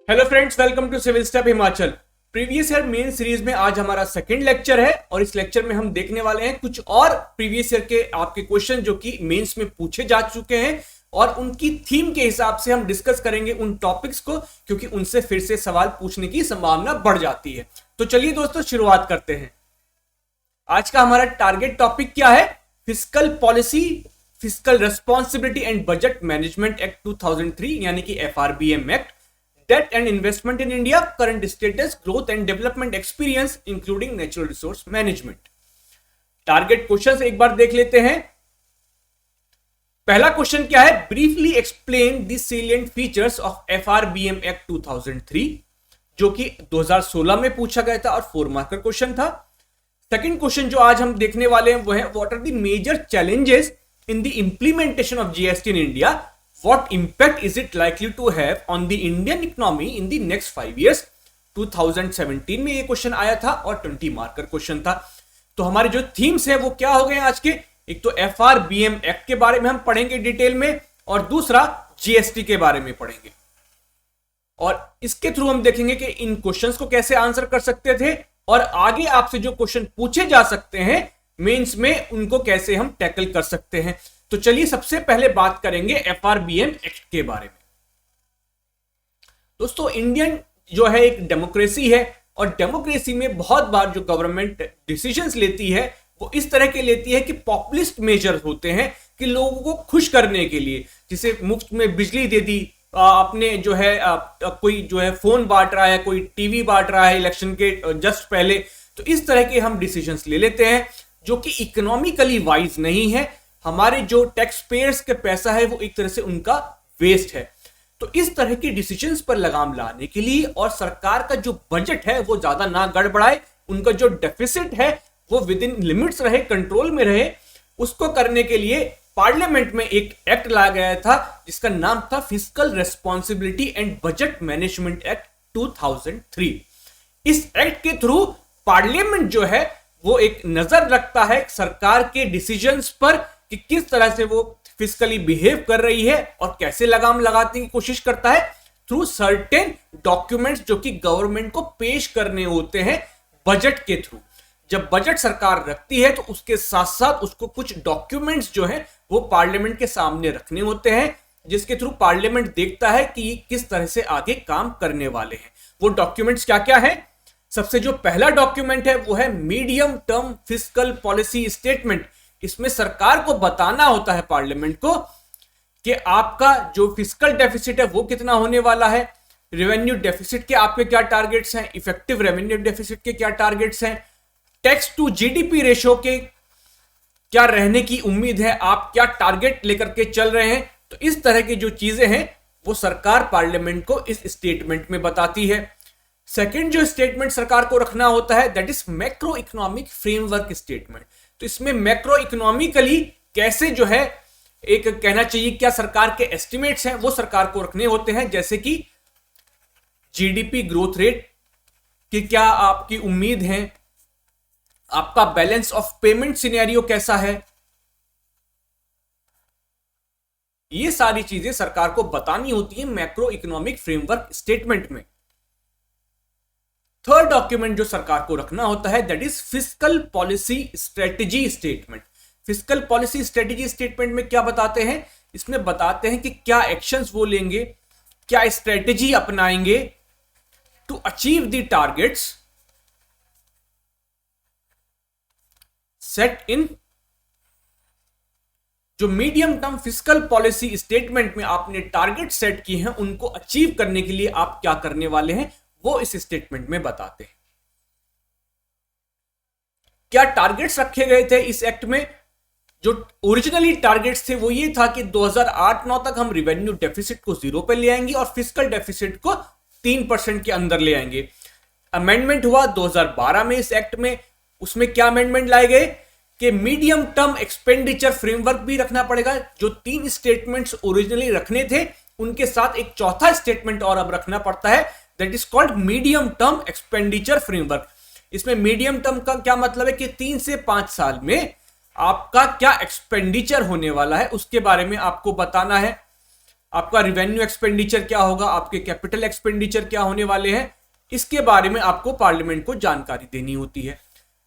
Hello friends, welcome to civil step Himachal. Previous year main series में आज हमारा second lecture है और इस लेक्चर में हम देखने वाले हैं कुछ और प्रीवियस ईयर के आपके क्वेश्चन जो कि मेंस में पूछे जा चुके हैं और उनकी थीम के हिसाब से हम डिस्कस करेंगे उन टॉपिक्स को, क्योंकि उनसे फिर से सवाल पूछने की संभावना बढ़ जाती है। तो चलिए दोस्तों, शुरुआत करते हैं। आज का हमारा टारगेट टॉपिक क्या है? Fiscal policy, fiscal responsibility and budget management act 2003 यानी कि FRBM act, debt and investment in India, current status, growth and development experience including natural resource management. Target question एक बार देख लेते हैं। पहला क्वेश्चन क्या है? Briefly explain the salient features of FRBM act 2003, जो कि 2016 में पूछा गया था और 4 मार्कर क्वेश्चन था। सेकंड क्वेश्चन जो आज हम देखने वाले हैं वो है, what are the major challenges in the implementation of GST in India, what impact is it likely to have on the Indian economy in the next 5 years? 2017 में ये क्वेश्चन आया था और 20 मार्कर क्वेश्चन था। तो हमारे जो थीम्स है वो क्या हो गए आज के? एक तो FRBM एक्ट के बारे में हम पढ़ेंगे डिटेल में और दूसरा GST के बारे में पढ़ेंगे और इसके थ्रू हम देखेंगे कि इन क्वेश्चंस को कैसे आंसर कर सकते थे और आगे आपसे जो क्वेश्चन पूछे जा सकते हैं मेंस में उनको कैसे हम टैकल कर सकते हैं। तो चलिए सबसे पहले बात करेंगे FRBM एक्ट के बारे में। दोस्तों, इंडियन जो है एक डेमोक्रेसी है और डेमोक्रेसी में बहुत बार जो गवर्नमेंट डिसीजंस लेती है वो इस तरह के लेती है कि पॉपुलिस्ट मेजर होते हैं कि लोगों को खुश करने के लिए, जिसे मुफ्त में बिजली दे दी, आपने जो है कोई जो है फोन बांट रहा है, कोई टीवी बांट रहा है इलेक्शन के जस्ट पहले। तो इस तरह के हम डिसीजंस ले लेते हैं जो कि इकोनॉमिकली वाइज नहीं है। हमारे जो टैक्स पेयर्स के पैसा है वो एक तरह से उनका वेस्ट है। तो इस तरह के डिसीजंस पर लगाम लाने के लिए और सरकार का जो बजट है वो ज्यादा ना गड़बड़ाए, उनका जो डेफिसिट है वो विद इन लिमिट्स रहे, कंट्रोल में रहे, उसको करने के लिए पार्लियामेंट में एक एक्ट लाया गया था जिसका नाम था fiscal responsibility and budget management act 2003। इस एक्ट के थ्रू पार्लियामेंट जो है वो एक नजर रखता है सरकार के डिसीजंस पर कि किस तरह से वो फिजिकली बिहेव कर रही है और कैसे लगाम लगाने की कोशिश करता है थ्रू सर्टेन डॉक्यूमेंट्स जो कि गवर्नमेंट को पेश करने होते हैं बजट के थ्रू। जब बजट सरकार रखती है तो उसके साथ साथ उसको कुछ डॉक्यूमेंट्स जो है वो पार्लियामेंट के सामने रखने होते हैं, जिसके थ्रू पार्लियामेंट देखता है कि किस तरह से आगे काम करने वाले हैं। वो डॉक्यूमेंट्स क्या क्या है? सबसे जो पहला डॉक्यूमेंट है वो है medium term fiscal policy statement. इसमें सरकार को बताना होता है पार्लियामेंट को कि आपका जो फिस्कल डेफिसिट है वो कितना होने वाला है, रेवेन्यू डेफिसिट के आपके क्या टारगेट्स हैं, इफेक्टिव रेवेन्यू डेफिसिट के क्या टारगेट्स हैं, टैक्स टू जीडीपी रेशो के क्या रहने की उम्मीद है, आप क्या टारगेट लेकर के चल रहे हैं। तो इस तरह की जो चीजें हैं वो सरकार पार्लियामेंट को इस स्टेटमेंट में बताती है। सेकेंड जो स्टेटमेंट सरकार को रखना होता है that is macro economic framework statement. तो इसमें मैक्रो इकोनॉमिकली कैसे जो है एक कहना चाहिए क्या सरकार के एस्टिमेट्स हैं वो सरकार को रखने होते हैं, जैसे कि जीडीपी ग्रोथ रेट की क्या आपकी उम्मीद है, आपका बैलेंस ऑफ पेमेंट सिनेरियो कैसा है, ये सारी चीजें सरकार को बतानी होती है मैक्रो इकोनॉमिक फ्रेमवर्क स्टेटमेंट में। थर्ड डॉक्यूमेंट जो सरकार को रखना होता है that is fiscal policy strategy statement. Fiscal policy strategy statement में क्या बताते हैं? इसमें बताते हैं कि क्या एक्शंस वो लेंगे, क्या स्ट्रेटजी अपनाएंगे to achieve the targets set in जो medium term fiscal policy statement में आपने टारगेट सेट किए हैं उनको अचीव करने के लिए आप क्या करने वाले हैं वो इस स्टेटमेंट में बताते हैं। क्या टारगेट्स रखे गए थे इस एक्ट में? जो ओरिजिनली टारगेट्स थे वो ये था कि 2008-9 तक हम रेवेन्यू डेफिसिट को 0 पे ले आएंगे और फिस्कल डेफिसिट को 3% के अंदर ले आएंगे। अमेंडमेंट हुआ 2012 में इस एक्ट में। उसमें क्या अमेंडमेंट लाए गए कि मीडियम टर्म एक्सपेंडिचर फ्रेमवर्क भी रखना पड़ेगा। जो 3 स्टेटमेंट्स ओरिजिनली रखने थे उनके साथ एक चौथा स्टेटमेंट और अब रखना पड़ता है that is called medium term expenditure framework. इसमें मीडियम टर्म का क्या मतलब है कि 3 से 5 साल में आपका क्या एक्सपेंडिचर होने वाला है उसके बारे में आपको बताना है। आपका रिवेन्यू एक्सपेंडिचर क्या होगा, आपके कैपिटल एक्सपेंडिचर क्या होने वाले हैं, इसके बारे में आपको पार्लियामेंट को जानकारी देनी होती है।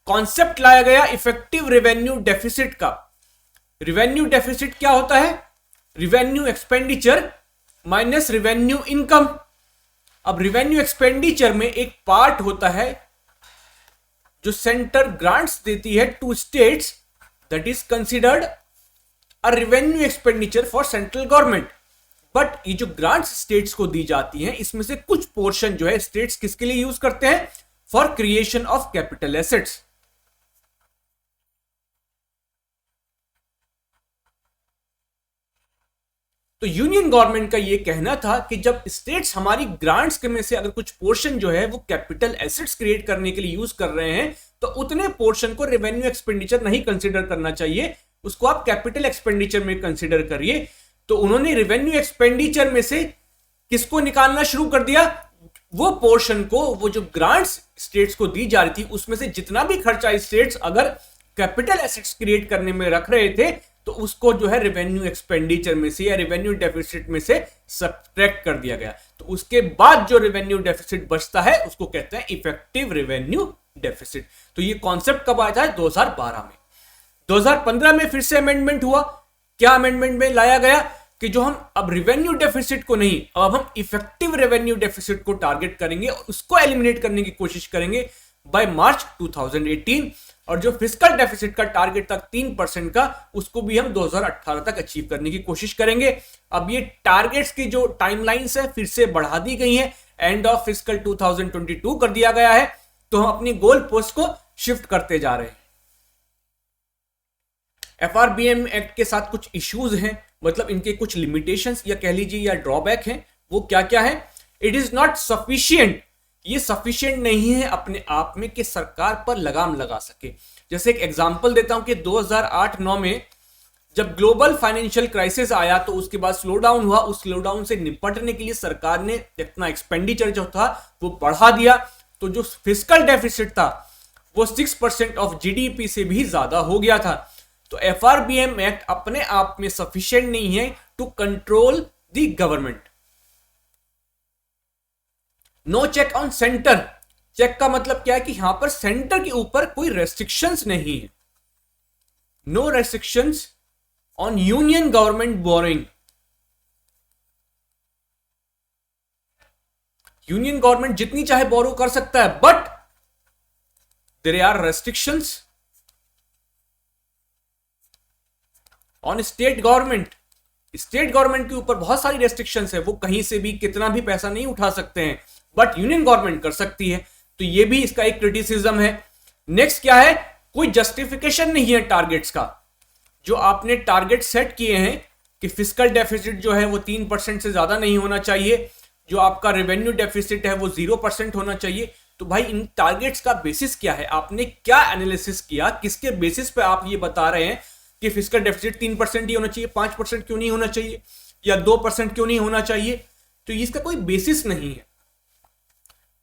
कॉन्सेप्ट लाया गया इफेक्टिव रेवेन्यू डेफिसिट का। रेवेन्यू डेफिसिट क्या होता है? Revenue expenditure minus revenue income. अब रिवेन्यू एक्सपेंडिचर में एक पार्ट होता है जो सेंटर ग्रांट्स देती है to states, that is considered a revenue expenditure for central government. But ये जो ग्रांट्स स्टेट्स को दी जाती हैं, इसमें से कुछ पोर्शन जो है स्टेट्स किसके लिए यूज करते हैं? For creation of capital assets. तो यूनियन गवर्नमेंट का यह कहना था कि जब स्टेट्स हमारी ग्रांट्स के में से अगर कुछ पोर्शन जो है वो कैपिटल एसेट्स क्रिएट करने के लिए यूज कर रहे हैं, तो उतने पोर्शन को रेवेन्यू एक्सपेंडिचर नहीं कंसीडर करना चाहिए, उसको आप कैपिटल एक्सपेंडिचर में कंसीडर करिए। तो उन्होंने रेवेन्यू एक्सपेंडिचर में से किसको निकालना शुरू कर दिया? वो पोर्शन को, वो जो ग्रांट्स स्टेट्स को दी जा रही थी उसमें से जितना भी खर्चा स्टेट्स अगर कैपिटल एसेट्स क्रिएट करने में रख रहे थे, तो उसको जो है रेवेन्यू एक्सपेंडिचर में से या रेवेन्यू डेफिसिट में से सब्ट्रैक्ट कर दिया गया। तो उसके बाद जो रेवेन्यू डेफिसिट बचता है उसको कहते हैं इफेक्टिव रेवेन्यू डेफिसिट। तो ये कॉन्सेप्ट कब आया था? 2012 में। 2015 में फिर से अमेंडमेंट हुआ। क्या अमेंडमेंट में लाया गया कि जो हम अब रेवेन्यू डेफिसिट को नहीं, अब हम इफेक्टिव रेवेन्यू डेफिसिट को टारगेट करेंगे और उसको एलिमिनेट करने की कोशिश करेंगे बाय मार्च 2018। और जो फिस्कल डेफिसिट का टारगेट था 3% का, उसको भी हम 2018 तक अचीव करने की कोशिश करेंगे। अब ये टारगेट्स की जो टाइमलाइंस है फिर से बढ़ा दी गई है, एंड ऑफ फिस्कल 2022 कर दिया गया है। तो हम अपनी गोल पोस्ट को शिफ्ट करते जा रहे हैं। एफआरबीएम एक्ट के साथ कुछ इश्यूज हैं, मतलब इनके कुछ लिमिटेशंस या कह लीजिए या ड्रॉबैक हैं। वो क्या क्या है? इट इज नॉट सफिशिएंट, ये सफिशिएंट नहीं है अपने आप में कि सरकार पर लगाम लगा सके। जैसे एक एग्जांपल देता हूं कि 2008-9 में जब ग्लोबल फाइनेंशियल क्राइसिस आया तो उसके बाद स्लो डाउन हुआ। उस स्लो डाउन से निपटने के लिए सरकार ने इतना एक्सपेंडिचर जो था वो बढ़ा दिया। तो जो फिस्कल डेफिसिट था वो 6% ऑफ जीडीपी से भी ज्यादा हो गया था। तो एफआरबीएम एक्ट अपने आप में सफिशिएंट नहीं है to control the government. No check on centre. Check का मतलब क्या है कि यहां पर सेंटर के ऊपर कोई रेस्ट्रिक्शंस नहीं है। No restrictions on union government borrowing. Union government जितनी चाहे बोरो कर सकता है, but there are restrictions on state government. State government के ऊपर बहुत सारी रेस्ट्रिक्शंस है, वो कहीं से भी कितना भी पैसा नहीं उठा सकते हैं, बट यूनियन गवर्नमेंट कर सकती है। तो ये भी इसका एक क्रिटिसिज्म है। नेक्स्ट क्या है? कोई जस्टिफिकेशन नहीं है टारगेट्स का। जो आपने टारगेट सेट किए हैं कि फिस्कल डेफिसिट जो है वो 3% से ज्यादा नहीं होना चाहिए, जो आपका रेवेन्यू डेफिसिट है वो 0% होना चाहिए। तो भाई इन टारगेट्स का बेसिस क्या है? आपने क्या एनालिसिस किया? किसके बेसिस पे आप ये बता रहे हैं कि फिस्कल डेफिसिट 3% ही होना चाहिए, 5% क्यों नहीं होना चाहिए, या 2% क्यों नहीं होना चाहिए? तो इसका कोई बेसिस नहीं है।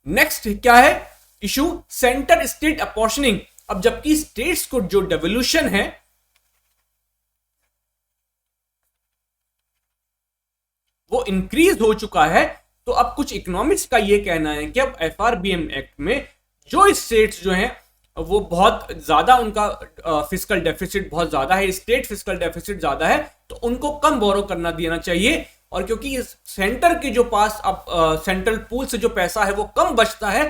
नेक्स्ट क्या है इशू? Centre state अपॉर्शनिंग। अब जबकि स्टेट्स को जो डेवोल्यूशन है वो इंक्रीज हो चुका है, तो अब कुछ इकोनॉमिक्स का ये कहना है कि अब एफआरबीएम एक्ट में जो स्टेट्स जो हैं वो बहुत ज्यादा उनका फिस्कल डेफिसिट बहुत ज्यादा है, स्टेट फिस्कल डेफिसिट ज्यादा है, तो उनको कम बोरो करना देना चाहिए। और क्योंकि सेंटर के जो पास अब सेंट्रल पूल से जो पैसा है वो कम बचता है,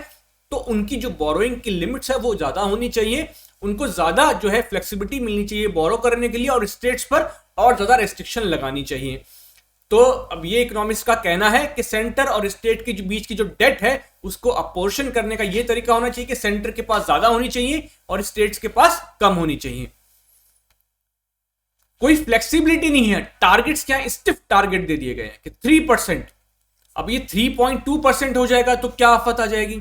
तो उनकी जो बोरोइंग की लिमिट्स है वो ज्यादा होनी चाहिए। उनको ज्यादा जो है फ्लेक्सिबिलिटी मिलनी चाहिए बोरो करने के लिए, और स्टेट्स पर और ज्यादा रेस्ट्रिक्शन लगानी चाहिए। तो अब ये इकोनॉमिक्स का कहना है कि सेंटर और स्टेट के बीच की जो डेट है उसको अपोर्शन करने का ये तरीका होना चाहिए कि सेंटर के पास ज्यादा होनी चाहिए और स्टेट्स के पास कम होनी चाहिए। कोई फ्लेक्सिबिलिटी नहीं है। टारगेट्स क्या है? स्टिफ टारगेट दे दिए गए हैं कि 3%। अब ये 3.2% हो जाएगा तो क्या आफत आ जाएगी?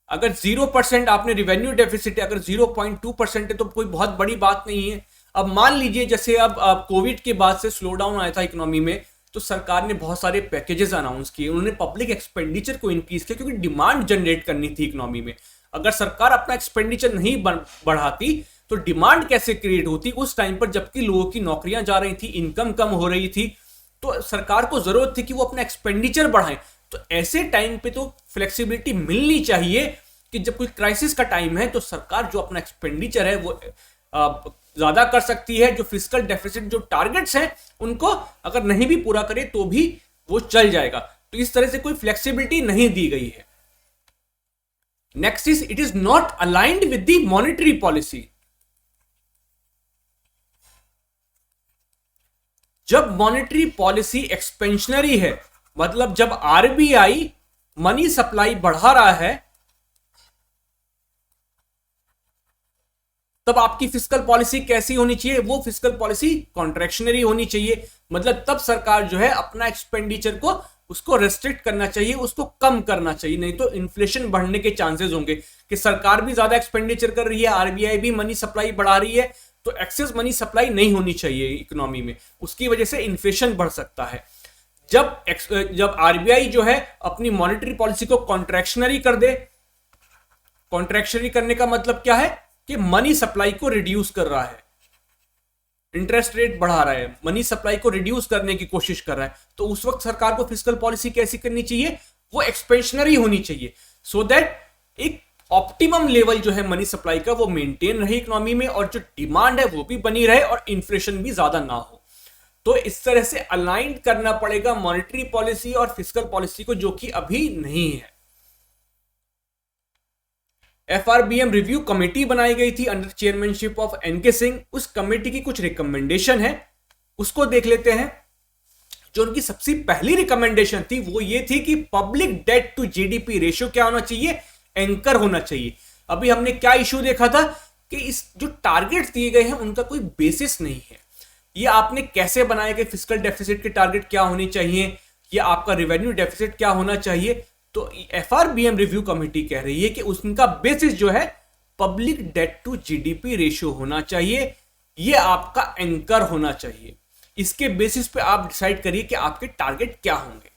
अगर 0% आपने रिवेन्यू डेफिसिट है, अगर 0.2% है तो कोई बहुत बड़ी बात नहीं है। अब मान लीजिए जैसे अब कोविड के बाद से स्लो डाउन आया था इकोनॉमी में, तो सरकार ने बहुत सारे पैकेजेस अनाउंस किए, उन्होंने पब्लिक एक्सपेंडिचर को इंक्रीज किया क्योंकि डिमांड जनरेट करनी थी इकोनॉमी में। अगर सरकार अपना एक्सपेंडिचर नहीं बढ़ाती तो डिमांड कैसे क्रिएट होती उस टाइम पर, जबकि लोगों की नौकरियां जा रही थी, इनकम कम हो रही थी। तो सरकार को जरूरत थी कि वो अपना एक्सपेंडिचर बढ़ाए। तो ऐसे टाइम पे तो फ्लेक्सिबिलिटी मिलनी चाहिए कि जब कोई क्राइसिस का टाइम है तो सरकार जो अपना एक्सपेंडिचर है वो ज्यादा कर सकती है। जो फिस्कल डेफिसिट जो टारगेट्स हैं उनको अगर नहीं भी पूरा करे तो भी वो चल जाएगा। तो इस तरह से कोई फ्लेक्सिबिलिटी नहीं दी गई है। Next is it is not aligned with the monetary policy. जब मॉनेटरी पॉलिसी एक्सपेंशनरी है, मतलब जब आरबीआई मनी सप्लाई बढ़ा रहा है, तब आपकी फिस्कल पॉलिसी कैसी होनी चाहिए? वो फिस्कल पॉलिसी कॉन्ट्रैक्शनरी होनी चाहिए। मतलब तब सरकार जो है अपना एक्सपेंडिचर को उसको रेस्ट्रिक्ट करना चाहिए, उसको कम करना चाहिए, नहीं तो इन्फ्लेशन बढ़ने के चांसेस होंगे कि सरकार भी ज्यादा एक्सपेंडिचर कर रही है, आरबीआई भी मनी सप्लाई बढ़ा रही है, तो एक्सेस मनी सप्लाई नहीं होनी चाहिए इकोनॉमी में, उसकी वजह से इन्फ्लेशन बढ़ सकता है। जब आरबीआई जो है अपनी मॉनेटरी पॉलिसी को कॉन्ट्रैक्शनरी कर दे, कॉन्ट्रैक्शनरी करने का मतलब क्या है कि मनी सप्लाई को रिड्यूस कर रहा है, इंटरेस्ट रेट बढ़ा रहा है, मनी सप्लाई को रिड्यूस करने की कोशिश कर रहा है, तो उस वक्त सरकार को फिस्कल पॉलिसी कैसी करनी चाहिए? वो एक्सपेंशनरी होनी चाहिए, सो दैट एक ऑप्टिमम लेवल जो है मनी सप्लाई का वो मेंटेन रहे इकोनॉमी में, और जो डिमांड है वो भी बनी रहे और इन्फ्लेशन भी ज्यादा ना हो। तो इस तरह से अलाइन करना पड़ेगा मॉनेटरी पॉलिसी और फिस्कल पॉलिसी को, जो कि अभी नहीं है। एफआरबीएम रिव्यू कमेटी बनाई गई थी under chairmanship of N K Singh. उस कमेटी की कुछ रिकमेंडेशन है, उसको देख लेते हैं। जो उनकी सबसे पहली रिकमेंडेशन थी वो ये थी कि public debt to GDP ratio क्या होना चाहिए? एंकर होना चाहिए। अभी हमने क्या इश्यू देखा था कि इस जो टारगेट्स दिए गए हैं उनका कोई बेसिस नहीं है। ये आपने कैसे बनाया कि फिस्कल डेफिसिट के टारगेट क्या होनी चाहिए, या आपका रेवेन्यू डेफिसिट क्या होना चाहिए? तो एफआरबीएम रिव्यू कमेटी कह रही है कि उसका बेसिस जो है public debt to GDP ratio होना चाहिए, ये आपका एंकर होना चाहिए। इसके बेसिस पे आप डिसाइड करिए कि आपके टारगेट क्या होंगे।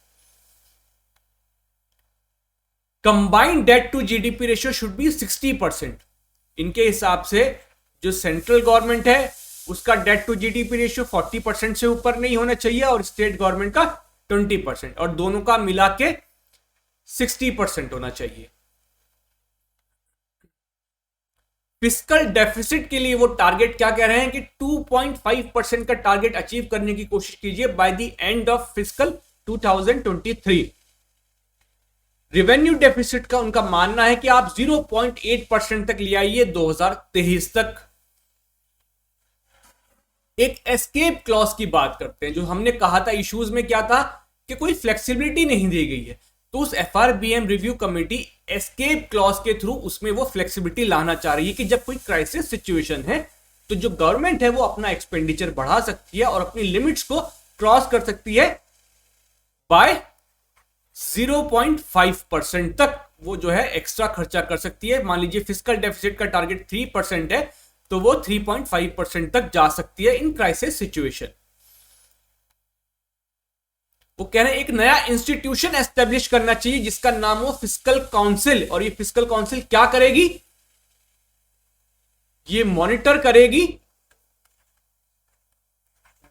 Combined debt to GDP ratio should be 60%। इनके हिसाब से जो सेंट्रल गवर्नमेंट है उसका डेट टू जीडीपी रेशियो 40% से ऊपर नहीं होना चाहिए, और स्टेट गवर्नमेंट का 20%, और दोनों का मिला के 60% होना चाहिए। फिस्कल डेफिसिट के लिए वो टारगेट क्या कह रहे हैं कि 2.5% का टारगेट अचीव करने की कोशिश कीजिए by the end of fiscal 2023। Revenue deficit का उनका मानना है कि आप 0.8% तक ले आइए 2023 तक। एक एस्केप क्लॉज की बात करते हैं। जो हमने कहा था इश्यूज में क्या था कि कोई फ्लेक्सिबिलिटी नहीं दी गई है, तो उस FRBM review committee escape clause के थ्रू उसमें वो फ्लेक्सिबिलिटी लाना चाह रही है कि जब कोई क्राइसिस सिचुएशन है तो जो गवर्नमेंट है वो अपना एक्सपेंडिचर बढ़ा सकती है और अपनी लिमिट्स को क्रॉस कर सकती है बाय 0.5% तक वो जो है एक्स्ट्रा खर्चा कर सकती है। मान लीजिए फिस्कल डेफिसिट का टारगेट 3% है तो वो 3.5% तक जा सकती है इन क्राइसिस सिचुएशन। वो कह रहे हैं एक नया इंस्टीट्यूशन एस्टेब्लिश करना चाहिए जिसका नाम हो फिस्कल काउंसिल। और ये फिस्कल काउंसिल क्या करेगी? ये मॉनिटर करेगी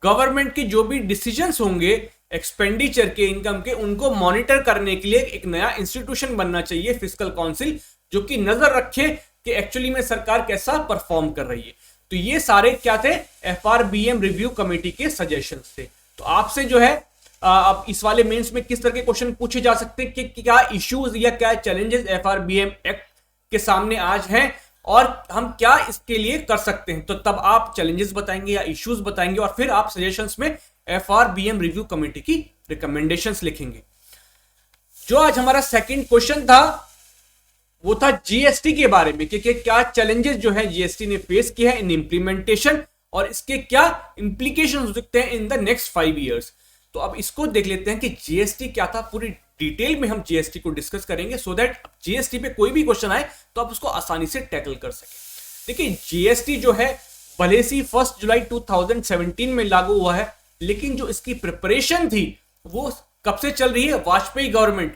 गवर्नमेंट के जो भी डिसीजंस होंगे एक्सपेंडिचर के, इनकम के, उनको मॉनिटर करने के लिए एक नया इंस्टीट्यूशन बनना चाहिए फिस्कल काउंसिल, जो कि नजर रखे कि एक्चुअली में सरकार कैसा परफॉर्म कर रही है। तो ये सारे क्या थे? एफआरबीएम रिव्यू कमेटी के सजेशंस थे। तो आपसे जो है अब इस वाले मेंस में किस तरह के क्वेश्चन पूछे जा सकते हैं कि क्या इश्यूज या क्या चैलेंजेस एफआरबीएम एक्ट के सामने आज हैं और हम क्या इसके लिए कर सकते हैं। तो तब आप चैलेंजेस बताएंगे या इश्यूज बताएंगे और फिर आप सजेशंस में एफआरबीएम रिव्यू कमेटी की रिकमेंडेशंस लिखेंगे। जो आज हमारा सेकंड क्वेश्चन था वो था जीएसटी के बारे में कि क्या चैलेंजेस जो है जीएसटी ने फेस किया है इन इंप्लीमेंटेशन और इसके क्या इंप्लीकेशन हो सकते हैं इन द नेक्स्ट 5 years। तो अब इसको देख लेते हैं कि जीएसटी क्या था। पूरी डिटेल में हम जीएसटी को डिस्कस करेंगे सो दैट जीएसटी पे कोई भी क्वेश्चन आए तो आप उसको आसानी से टैकल कर सके। देखिए जीएसटी जो है भले से 1 जुलाई 2017 में लागू हुआ है, लेकिन जो इसकी प्रिपरेशन थी वो कब से चल रही है? वाजपेयी गवर्नमेंट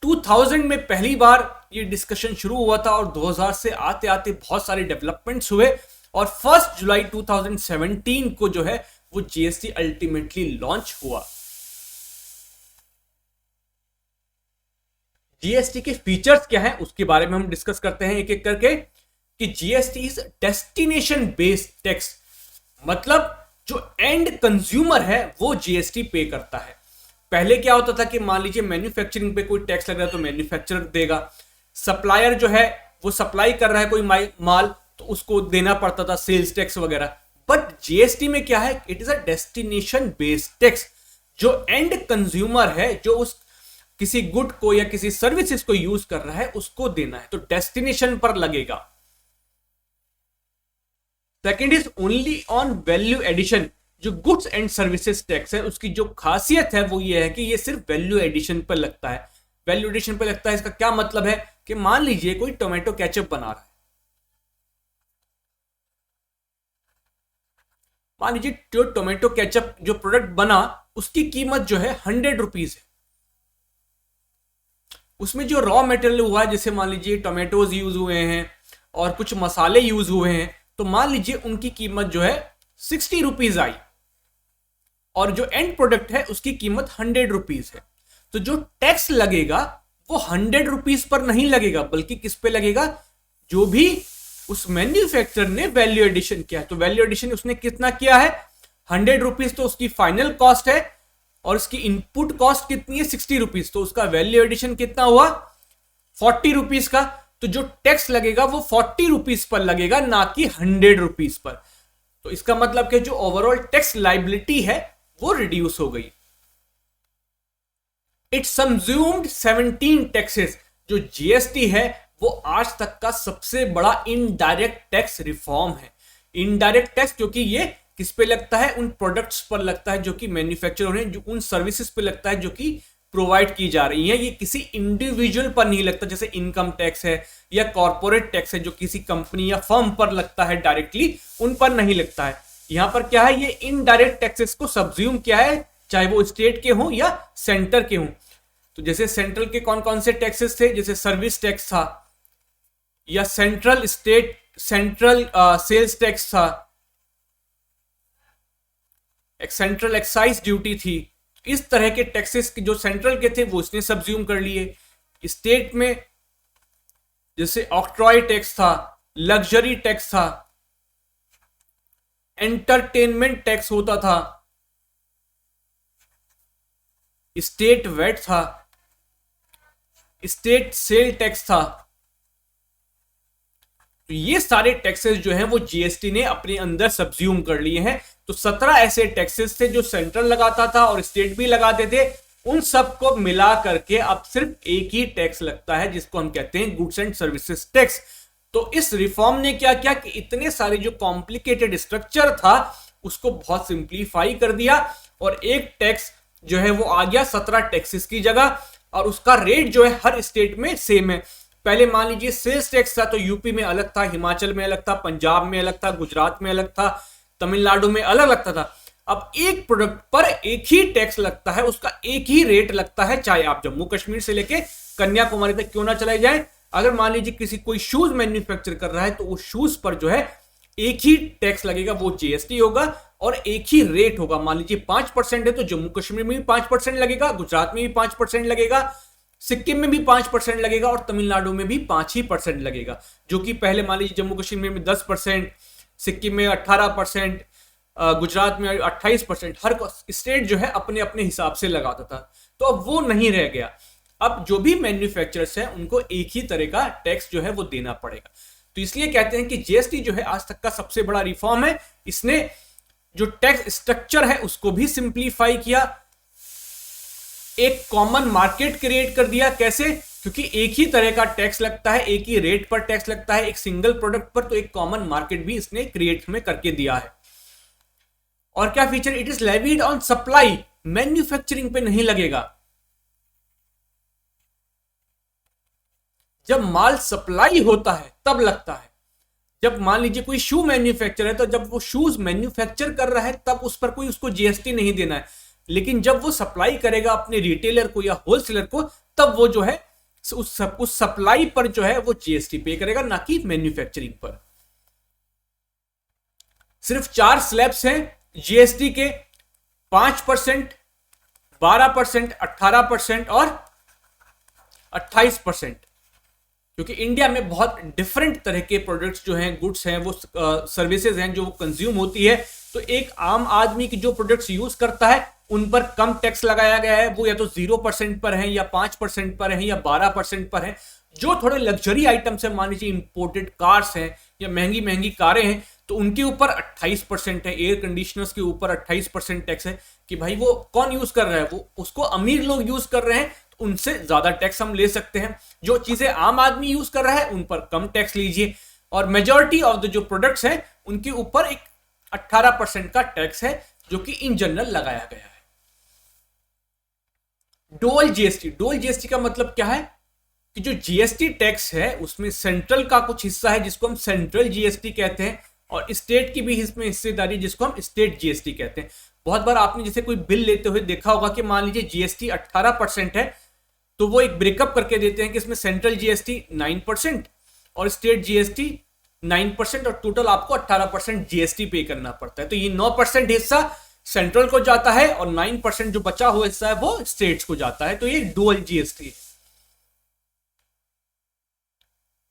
2000 में पहली बार ये डिस्कशन शुरू हुआ था और 2000 से आते आते बहुत सारे डेवलपमेंट्स हुए और 1 जुलाई 2017 को जो है वो जीएसटी अल्टीमेटली लॉन्च हुआ। जीएसटी के फीचर्स क्या हैं उसके बारे में हम डिस्कस करते हैं एक एक करके कि GST is destination based tax, मतलब जो एंड कंज्यूमर है वो जीएसटी पे करता है। पहले क्या होता था कि मान लीजिए मैन्युफैक्चरिंग पे कोई टैक्स लग रहा है तो मैन्युफैक्चरर देगा, सप्लायर जो है वो सप्लाई कर रहा है कोई माल तो उसको देना पड़ता था सेल्स टैक्स वगैरह। बट जीएसटी में क्या है, it is a destination based tax, जो एंड कंज्यूमर है जो उस किसी गुड को या किसी सर्विसेज को यूज कर रहा है उसको देना है, तो डेस्टिनेशन पर लगेगा। Second is only on value addition, जो गुड्स एंड सर्विसेज टैक्स है उसकी जो खासियत है वो ये है कि ये सिर्फ वैल्यू एडिशन पर लगता है। वैल्यू एडिशन पर लगता है इसका क्या मतलब है कि मान लीजिए कोई टोमेटो केचप बना रहा है, मान लीजिए जो टोमेटो केचप जो प्रोडक्ट बना उसकी कीमत जो है 100 रुपीज है, उसमें जो रॉ मटेरियल हुआ है जैसे मान लीजिए टोमेटोज यूज हुए हैं और कुछ मसाले यूज हुए हैं, तो मान लीजिए उनकी कीमत जो है 60 रुपीज आई और जो एंड प्रोडक्ट है उसकी कीमत 100 रुपीज है। तो जो टैक्स लगेगा वो 100 रुपीज पर नहीं लगेगा बल्कि किस पे लगेगा, जो भी उस मैन्युफैक्चरर ने वैल्यू एडिशन किया है। तो वैल्यू एडिशन उसने कितना किया है, 100 रुपीज तो उसकी फाइनल कॉस्ट है और उसकी इनपुट कॉस्ट कितनी है 60 रुपीज, तो उसका वैल्यू एडिशन कितना हुआ 40 रुपीज का। तो जो टैक्स लगेगा वो 40 रुपीज पर लगेगा ना कि 100 रुपीज पर। तो इसका मतलब कि जो ओवरऑल टैक्स लाइबिलिटी है वो रिड्यूस हो गई। इट सबज्यूम्ड 17 टैक्सेस, जो जीएसटी है वो आज तक का सबसे बड़ा इनडायरेक्ट टैक्स रिफॉर्म है। इनडायरेक्ट टैक्स क्योंकि ये किस पे लगता है, उन प्रोडक्ट्स पर लगता है जो कि मैन्युफैक्चर हो रहे हैं, जो उन सर्विसेज पे लगता है जो कि प्रोवाइड की जा रही है। ये किसी इंडिविजुअल पर नहीं लगता, जैसे इनकम टैक्स है या कॉर्पोरेट टैक्स है जो किसी कंपनी या फर्म पर लगता है डायरेक्टली, उन पर नहीं लगता है। यहां पर क्या है, ये इनडायरेक्ट टैक्सेस को सब्ज्यूम किया है, चाहे वो स्टेट के हों या सेंटर के हों। तो जैसे सेंट्रल के कौन कौन से टैक्सेस थे, जैसे सर्विस टैक्स था या सेंट्रल सेल्स टैक्स था, एक सेंट्रल एक्साइज ड्यूटी थी। इस तरह के टैक्सेस जो सेंट्रल के थे वो इसने सब्ज्यूम कर लिए। स्टेट में जैसे ऑक्ट्रॉय टैक्स था, लग्जरी टैक्स था, एंटरटेनमेंट टैक्स होता था, स्टेट वेट था, स्टेट सेल टैक्स था। तो ये सारे टैक्सेस जो हैं वो जीएसटी ने अपने अंदर सब्ज्यूम कर लिए हैं। तो 17 ऐसे टैक्सेस थे जो सेंट्रल लगाता था और स्टेट भी लगाते थे, उन सबको मिला करके अब सिर्फ एक ही टैक्स लगता है जिसको हम कहते हैं गुड्स एंड सर्विसेज टैक्स। तो इस रिफॉर्म ने क्या किया कि इतने सारे जो कॉम्प्लिकेटेड स्ट्रक्चर था उसको बहुत सिंप्लीफाई कर दिया और एक टैक्स जो है वो आ गया 17 टैक्सेस की जगह, और उसका रेट जो है हर स्टेट में सेम है। पहले मान लीजिए सेल्स टैक्स था तो यूपी में अलग था, हिमाचल में अलग था, पंजाब में अलग था, गुजरात में अलग था, तमिलनाडु में अलग लगता था। अब एक प्रोडक्ट पर एक ही टैक्स लगता है, उसका एक ही रेट लगता है, चाहे आप जम्मू कश्मीर से लेके कन्याकुमारी तक क्यों ना चले जाए। अगर मान लीजिए किसी कोई शूज मैन्युफैक्चर कर रहा है तो वो शूज पर जो है एक ही टैक्स लगेगा, वो जीएसटी होगा और एक ही रेट होगा। मान लीजिए 5% है तो जम्मू कश्मीर में भी 5% लगेगा, गुजरात में भी 5% लगेगा, सिक्किम में भी 5% लगेगा और तमिलनाडु में भी 5% लगेगा। जो कि पहले मान लीजिए जम्मू कश्मीर में 10%, सिक्किम में 18%, गुजरात में 28%, हर स्टेट जो है अपने अपने हिसाब से लगाता था। तो अब वो नहीं रह गया, अब जो भी मैन्युफैक्चरर्स हैं उनको एक ही तरह का टैक्स जो है वो देना पड़ेगा। तो इसलिए कहते हैं कि जीएसटी जो है आज तक का सबसे बड़ा रिफॉर्म है। इसने जो टैक्स स्ट्रक्चर है उसको भी सिंप्लीफाई किया, एक कॉमन मार्केट क्रिएट कर दिया। कैसे? क्योंकि एक ही तरह का टैक्स लगता है, एक ही रेट पर टैक्स लगता है एक सिंगल प्रोडक्ट पर, तो एक कॉमन मार्केट भी इसने क्रिएट में करके दिया है। और क्या feature, it is levied on supply, manufacturing पे नहीं लगेगा। जब माल सप्लाई होता है तब लगता है। जब मान लीजिए कोई शू मैन्युफैक्चर है तो जब वो शूज मैन्युफैक्चर कर रहा है तब उस पर कोई उसको जीएसटी नहीं देना है, लेकिन जब वो सप्लाई करेगा अपने रिटेलर को या होलसेलर को तब वो जो है उस सप्लाई पर जो है वो जीएसटी पे करेगा, ना कि मैन्युफैक्चरिंग पर। सिर्फ 4 स्लैब्स हैं जीएसटी के, 5%, 12%, 18% और 28%। क्योंकि इंडिया में बहुत डिफरेंट तरह के प्रोडक्ट्स जो हैं, गुड्स हैं, वो सर्विसेज हैं जो कंज्यूम होती है, तो एक आम आदमी की जो प्रोडक्ट्स यूज करता है उन पर कम टैक्स लगाया गया है। वो या तो 0% पर है, या 5% पर है, या 12% पर है। जो थोड़े लग्जरी आइटम्स है, मान लीजिए इंपोर्टेड कार्स हैं या महंगी महंगी कारें हैं, तो उनके ऊपर 28% है। एयर कंडीशनर्स के ऊपर 28% टैक्स है कि भाई वो कौन यूज कर रहा है, वो उसको अमीर लोग यूज कर रहे हैं, तो उनसे ज्यादा टैक्स हम ले सकते हैं। जो चीजें आम आदमी यूज कर रहा है उन पर कम टैक्स लीजिए। और मेजॉरिटी ऑफ द जो प्रोडक्ट्स हैं उनके ऊपर एक 18% का टैक्स है जो कि इन जनरल लगाया गया है। डुअल जीएसटी, डुअल जीएसटी का मतलब क्या है कि जो जीएसटी टैक्स है उसमें सेंट्रल का कुछ हिस्सा है जिसको हम सेंट्रल जीएसटी कहते हैं, और स्टेट की भी इसमें हिस्सेदारी जिसको हम स्टेट जीएसटी कहते हैं। बहुत बार आपने जैसे कोई बिल लेते हुए देखा होगा कि मान लीजिए जीएसटी 18% है, तो वो एक ब्रेकअप करके देते हैं कि इसमें सेंट्रल जीएसटी 9% और स्टेट जीएसटी 9%, और टोटल आपको 18% जीएसटी पे करना पड़ता है। तो ये 9% हिस्सा सेंट्रल को जाता है और 9% जो बचा हुआ हिस्सा है वो स्टेट्स को जाता है। तो ये डुअल जीएसटी है।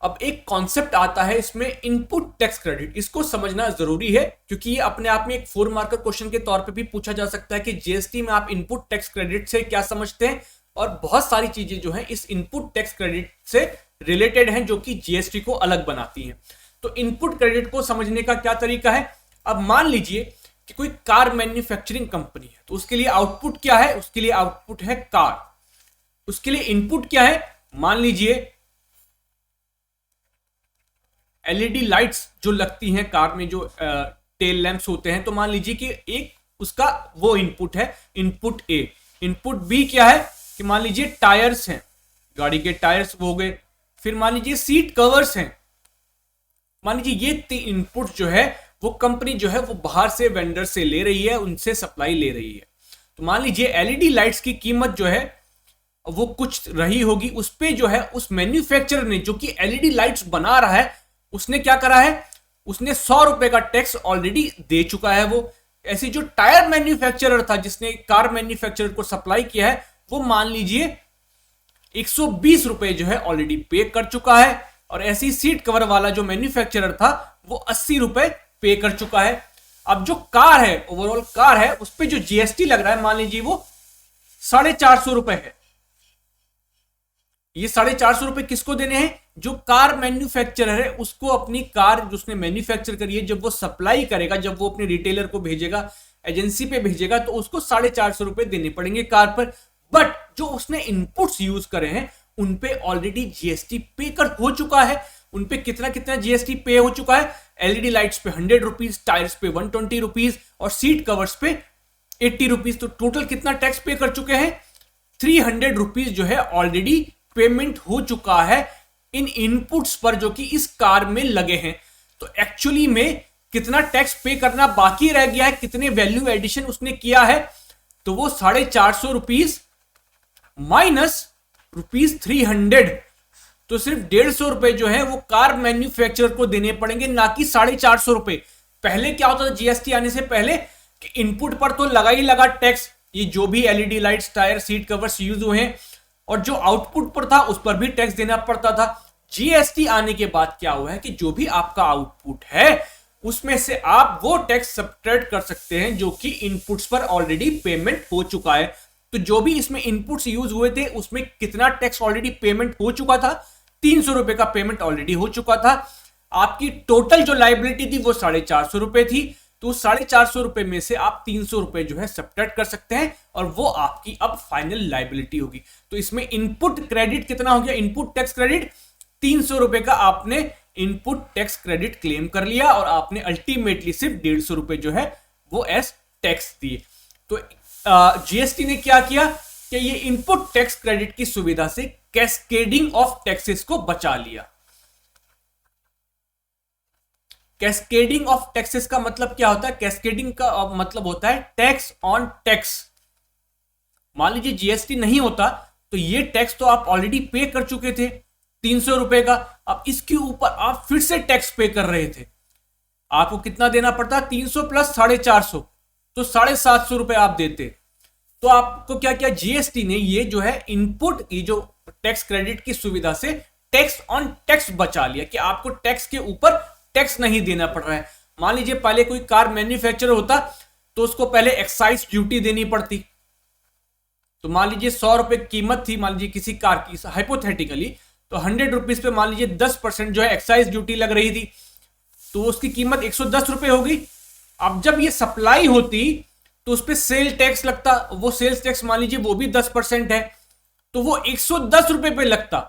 अब एक कॉन्सेप्ट आता है इसमें, इनपुट टैक्स क्रेडिट। इसको समझना जरूरी है क्योंकि ये अपने आप में एक 4 मार्कर क्वेश्चन के तौर पे भी पूछा जा सकता है कि जीएसटी में आप इनपुट टैक्स क्रेडिट से क्या समझते हैं, और बहुत सारी चीजें जो हैं इस इनपुट टैक्स क्रेडिट से रिलेटेड हैं जो कि जीएसटी को अलग बनाती हैं। तो इनपुट क्रेडिट को समझने का क्या तरीका है, अब मान लीजिए कि कोई कार मैन्युफैक्चरिंग कंपनी है, तो उसके लिए आउटपुट क्या है, उसके लिए आउटपुट है कार। उसके लिए इनपुट क्या है, मान लीजिए एलईडी लाइट्स जो लगती हैं कार में, जो टेल लैंप्स होते हैं, तो मान लीजिए कि एक उसका वो इनपुट है, इनपुट ए। इनपुट बी क्या है कि मान लीजिए टायर्स हैं, गाड़ी के टायर्स हो गए। फिर मान लीजिए सीट कवर्स हैं। मान लीजिए ये 3 इनपुट जो है वो कंपनी जो है वो बाहर से वेंडर से ले रही है, उनसे सप्लाई ले रही है। तो मान लीजिए एलईडी लाइट्स की कीमत जो है वो कुछ रही होगी, उस पे जो है उस मैन्युफैक्चरर ने जो कि एलईडी लाइट्स बना रहा है उसने क्या करा है, उसने 100 रुपए का टैक्स ऑलरेडी दे चुका है। वो ऐसे जो टायर मैन्युफैक्चरर था जिसने कार मैन्युफैक्चरर को सप्लाई किया है, वो मान लीजिए 120 रुपए जो है ऑलरेडी पे कर चुका है। और ऐसी सीट कवर वाला जो मैन्युफैक्चरर था वो 80 रुपए पे कर चुका है। अब जो कार है, ओवरऑल कार है, उस पे जो जीएसटी लग रहा है मान लीजिए वो 450 रुपए है। ये 450 रुपए किसको देने हैं, जो कार मैन्युफैक्चरर है उसको अपनी कार जो उसने मैन्युफैक्चर करी है, जब वो सप्लाई करेगा, जब वो अपने रिटेलर को भेजेगा, एजेंसी पे भेजेगा, तो उसको 450 रुपए देने पड़ेंगे कार पर। बट जो उसने इनपुट्स यूज करे हैं उन पे ऑलरेडी जीएसटी पे कर हो चुका है। उन पे कितना कितना जीएसटी पे हो चुका है, एलईडी लाइट्स पे 100 रुपीज, टायर्स पे 120 रुपीज और सीट कवर्स पे 80 रुपीज। तो टोटल कितना टैक्स पे कर चुके हैं, 300 रुपीज जो है ऑलरेडी पेमेंट हो चुका है इन इनपुट्स पर जो कि इस कार में लगे हैं। तो एक्चुअली में कितना टैक्स पे करना बाकी रह गया है, कितने वैल्यू एडिशन उसने किया है, तो वो 450 रुपीज माइनस रुपीज 300, तो सिर्फ 150 रुपए जो है वो कार मैन्युफैक्चरर को देने पड़ेंगे, ना कि 450 रुपए। पहले क्या होता था जीएसटी आने से पहले कि इनपुट पर तो लगा ही लगा टैक्स, ये जो भी LED lights, tyre, seat covers use हुए हैं, और जो आउटपुट पर था उस पर भी टैक्स देना पड़ता था। जीएसटी आने के बाद क्या हुआ है कि जो भी आपका आउटपुट है उसमें से आप वो टैक्स सब्ट्रैक्ट कर सकते हैं जो कि इनपुट्स पर ऑलरेडी पेमेंट हो चुका है। तो जो भी इसमें इनपुट्स यूज हुए थे उसमें कितना टैक्स ऑलरेडी पेमेंट हो चुका था, 300 रुपए का पेमेंट ऑलरेडी हो चुका था। आपकी टोटल जो लायबिलिटी थी वो 450 रुपए थी, तो 450 रुपए में से आप 300 रुपए जो है सब्ट्रैक्ट कर सकते हैं और वो आपकी अब फाइनल लायबिलिटी होगी। तो इसमें इनपुट क्रेडिट कितना हो गया, इनपुट टैक्स क्रेडिट 300 रुपए का आपने इनपुट टैक्स क्रेडिट क्लेम कर लिया और आपने अल्टीमेटली सिर्फ 150 रुपए जो है वो एज टैक्स दिए। तो जीएसटी ने क्या किया कि ये इनपुट टैक्स क्रेडिट की सुविधा से कैस्केडिंग ऑफ टैक्सेस को बचा लिया। कैस्केडिंग ऑफ टैक्सेस का मतलब क्या होता है, कैस्केडिंग का मतलब होता है टैक्स ऑन टैक्स। मान लीजिए जीएसटी नहीं होता तो ये टैक्स तो आप ऑलरेडी पे कर चुके थे 300 रुपए का, अब इसके ऊपर आप फिर से टैक्स पे कर रहे थे। आपको कितना देना पड़ता, 300 प्लस 450, तो 750 रुपए आप देते। तो आपको क्या किया जीएसटी ने, ये जो है इनपुट, ये जो टैक्स क्रेडिट की सुविधा से टैक्स ऑन टैक्स बचा लिया कि आपको टैक्स के ऊपर टैक्स नहीं देना पड़ रहा है। मान लीजिए पहले कोई कार मैन्युफैक्चरर होता तो उसको पहले एक्साइज ड्यूटी देनी पड़ती। तो मान लीजिए 100 रुपए कीमत थी मान लीजिए किसी कार की हाइपोथेटिकली, तो 100 रुपीज पे मान लीजिए 10% जो है एक्साइज ड्यूटी लग रही थी, तो उसकी कीमत 110 रुपए हो गई। अब जब ये सप्लाई होती तो उस पर सेल टैक्स लगता, वो सेल्स टैक्स मान लीजिए वो भी 10% है, तो वो 110 रुपए पे लगता।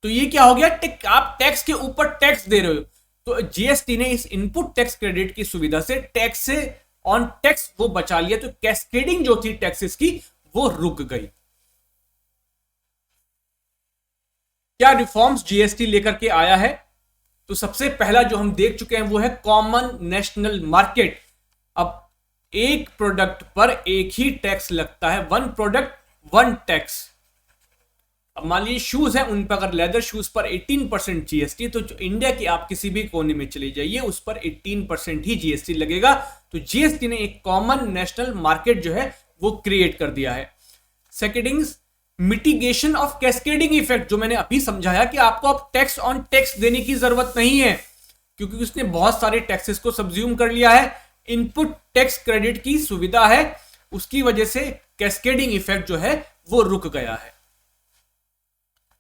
तो ये क्या हो गया, आप टैक्स के ऊपर टैक्स दे रहे हो। तो जीएसटी ने इस इनपुट टैक्स क्रेडिट की सुविधा से टैक्स से ऑन टैक्स वो बचा लिया, तो कैस्केडिंग जो थी टैक्सेस की वो रुक गई। क्या रिफॉर्म्स जीएसटी लेकर के आया है? तो सबसे पहला जो हम देख चुके हैं वो है कॉमन नेशनल मार्केट। अब एक प्रोडक्ट पर एक ही टैक्स लगता है, वन प्रोडक्ट वन टैक्स। अब मान लीजिए शूज है, उन पर अगर लेदर शूज पर 18% जीएसटी, तो जो इंडिया के आप किसी भी कोने में चले जाइए उस पर 18% ही जीएसटी लगेगा। तो जीएसटी ने एक कॉमन नेशनल मार्केट जो है वो क्रिएट कर दिया है। Second, mitigation of cascading effect, जो मैंने अभी समझाया कि आपको अब टैक्स ऑन टैक्स देने की जरूरत नहीं है क्योंकि उसने बहुत सारे टैक्सेस को सब्ज्यूम कर लिया है। इनपुट टैक्स क्रेडिट की सुविधा है, उसकी वजह से कैस्केडिंग इफेक्ट जो है वो रुक गया है।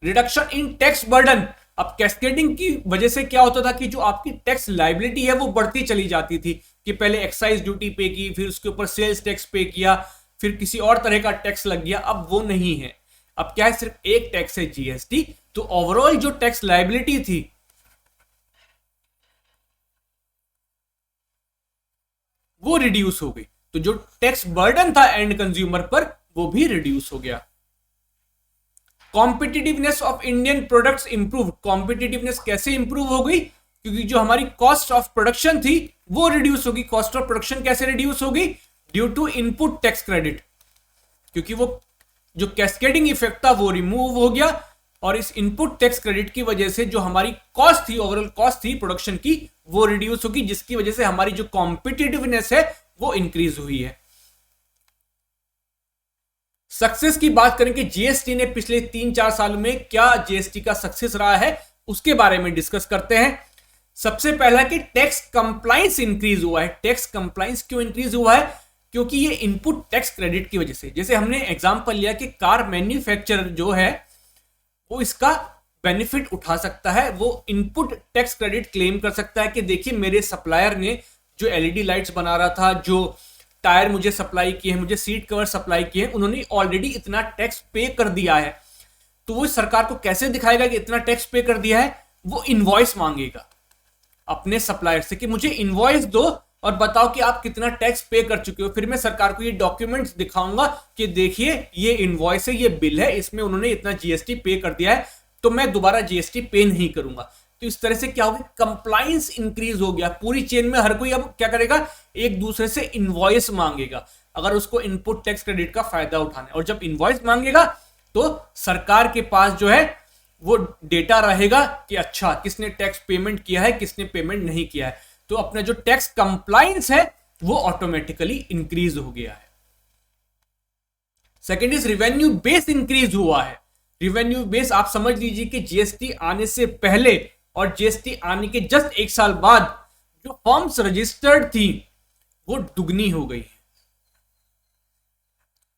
रिडक्शन इन टैक्स बर्डन, अब कैस्केडिंग की वजह से क्या होता था कि जो आपकी टैक्स लायबिलिटी है वो बढ़ती चली जाती थी कि पहले एक्साइज ड्यूटी पे की, फिर उसके ऊपर सेल्स टैक्स पे किया, फिर किसी और तरह का टैक्स लग गया। अब वो नहीं है, अब क्या है, सिर्फ एक टैक्स है जीएसटी। तो ओवरऑल जो टैक्स लायबिलिटी थी वो रिड्यूस हो गई, तो जो टैक्स बर्डन था एंड कंज्यूमर पर वो भी रिड्यूस हो गया। Competitiveness of Indian products improve, competitiveness कैसे इंप्रूव हो गई, क्योंकि जो हमारी कॉस्ट ऑफ प्रोडक्शन थी वो रिड्यूस होगी। कॉस्ट ऑफ प्रोडक्शन कैसे रिड्यूस होगी, due to input tax credit, क्योंकि वो जो कैस्केडिंग इफेक्ट था वो रिमूव हो गया और इस इनपुट टैक्स क्रेडिट की वजह से जो हमारी कॉस्ट थी, ओवरऑल कॉस्ट थी प्रोडक्शन की, वो रिड्यूस होगी, जिसकी वजह से हमारी जो कॉम्पिटिटिवनेस है वो इंक्रीज हुई है। सक्सेस की बात करें कि जीएसटी ने पिछले 3-4 साल में क्या जीएसटी का सक्सेस रहा है उसके बारे में डिस्कस करते हैं। सबसे पहला कि टैक्स कंप्लायंस इंक्रीज हुआ है। टैक्स कंप्लायंस क्यों इंक्रीज हुआ है, क्योंकि ये इनपुट टैक्स क्रेडिट की वजह से, जैसे हमने एग्जांपल लिया कि कार मैन्युफैक्चरर जो है वो इसका बेनिफिट उठा सकता है, वो इनपुट टैक्स क्रेडिट क्लेम कर सकता है कि देखिए मेरे सप्लायर ने जो एलईडी लाइट्स बना रहा था, जो टायर मुझे सप्लाई किए हैं, मुझे सीट कवर सप्लाई किए हैं, उन्होंने ऑलरेडी इतना टैक्स पे कर दिया है। तो वो सरकार को कैसे दिखाएगा कि इतना टैक्स पे कर दिया है, वो इनवॉइस मांगेगा अपने सप्लायर से कि मुझे इनवॉइस दो और बताओ कि आप कितना टैक्स पे कर चुके हो। फिर मैं सरकार को ये डॉक्यूमेंट्स दिखाऊंगा कि देखिए ये इनवॉइस है, ये बिल है, इसमें उन्होंने इतना जीएसटी पे कर दिया है, तो मैं दोबारा जीएसटी पे नहीं करूंगा। तो इस तरह से क्या होगा, कंप्लायंस इंक्रीज हो गया। पूरी चेन में हर कोई अब क्या करेगा, एक दूसरे से इनवॉइस मांगेगा अगर उसको इनपुट टैक्स क्रेडिट का फायदा उठाना है। और जब इनवॉइस मांगेगा तो सरकार के पास जो है वो डेटा रहेगा कि अच्छा किसने टैक्स पेमेंट किया है, किसने पेमेंट नहीं किया है। तो अपना जो टैक्स कंप्लायंस है वो ऑटोमेटिकली इंक्रीज हो गया है। Second is revenue base increase हुआ है। रेवेन्यू बेस आप समझ लीजिए कि जीएसटी आने से पहले और जीएसटी आने के जस्ट 1 साल बाद जो फर्म्स रजिस्टर्ड थी वो दुगनी हो गई है।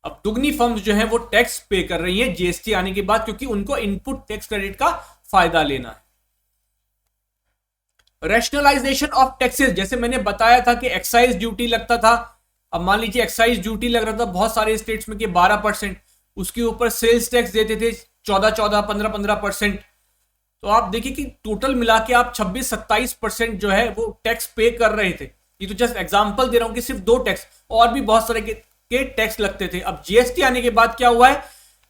अब दुगनी फर्म्स जो है वो टैक्स पे कर रही है जीएसटी आने के बाद, क्योंकि उनको इनपुट टैक्स क्रेडिट का फायदा लेना है। रैशनलाइजेशन ऑफ टैक्सेस, जैसे मैंने बताया था कि एक्साइज ड्यूटी लगता था, अब मान लीजिए एक्साइज ड्यूटी लग रहा था बहुत सारे स्टेट्स में कि 12%, उसके ऊपर सेल्स टैक्स देते थे 14, 15% तो आप देखिए कि टोटल मिला के आप 26-27% जो है वो टैक्स पे कर रहे थे। ये तो जस्ट एग्जांपल दे रहा हूं कि सिर्फ 2 टैक्स, और भी बहुत सारे के टैक्स लगते थे। अब जीएसटी आने के बाद क्या हुआ है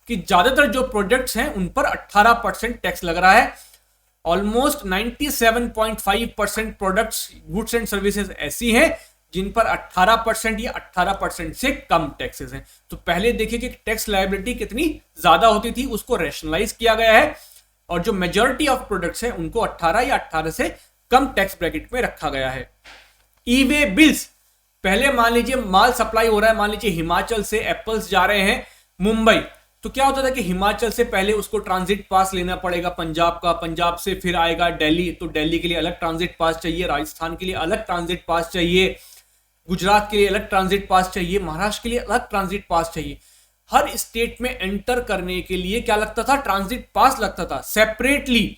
कि ज्यादातर जो प्रोडक्ट्स हैं उन पर 18% टैक्स लग रहा है। Almost 97.5% products, goods and services ऐसी हैं जिन पर 18% या 18% से कम टैक्सेस हैं। तो पहले देखिए कि टैक्स लायबिलिटी कितनी ज्यादा होती थी, उसको रैशनलाइज किया गया है और जो मेजॉरिटी ऑफ प्रोडक्ट्स हैं उनको 18 या 18 से कम टैक्स ब्रैकेट में रखा गया है। ई वे बिल्स, पहले मान लीजिए माल सप्लाई हो रहा है, मान लीजिए हिमाचल से एप्पल्स जा रहे हैं, मुंबई, तो क्या होता था कि हिमाचल से पहले उसको ट्रांजिट पास लेना पड़ेगा पंजाब का, पंजाब से फिर आएगा दिल्ली, तो दिल्ली के लिए अलग ट्रांजिट पास चाहिए, राजस्थान के लिए अलग ट्रांजिट पास चाहिए, गुजरात के लिए अलग ट्रांजिट पास चाहिए, महाराष्ट्र के लिए अलग ट्रांजिट पास चाहिए। हर स्टेट में एंटर करने के लिए क्या लगता था, ट्रांजिट पास लगता था सेपरेटली।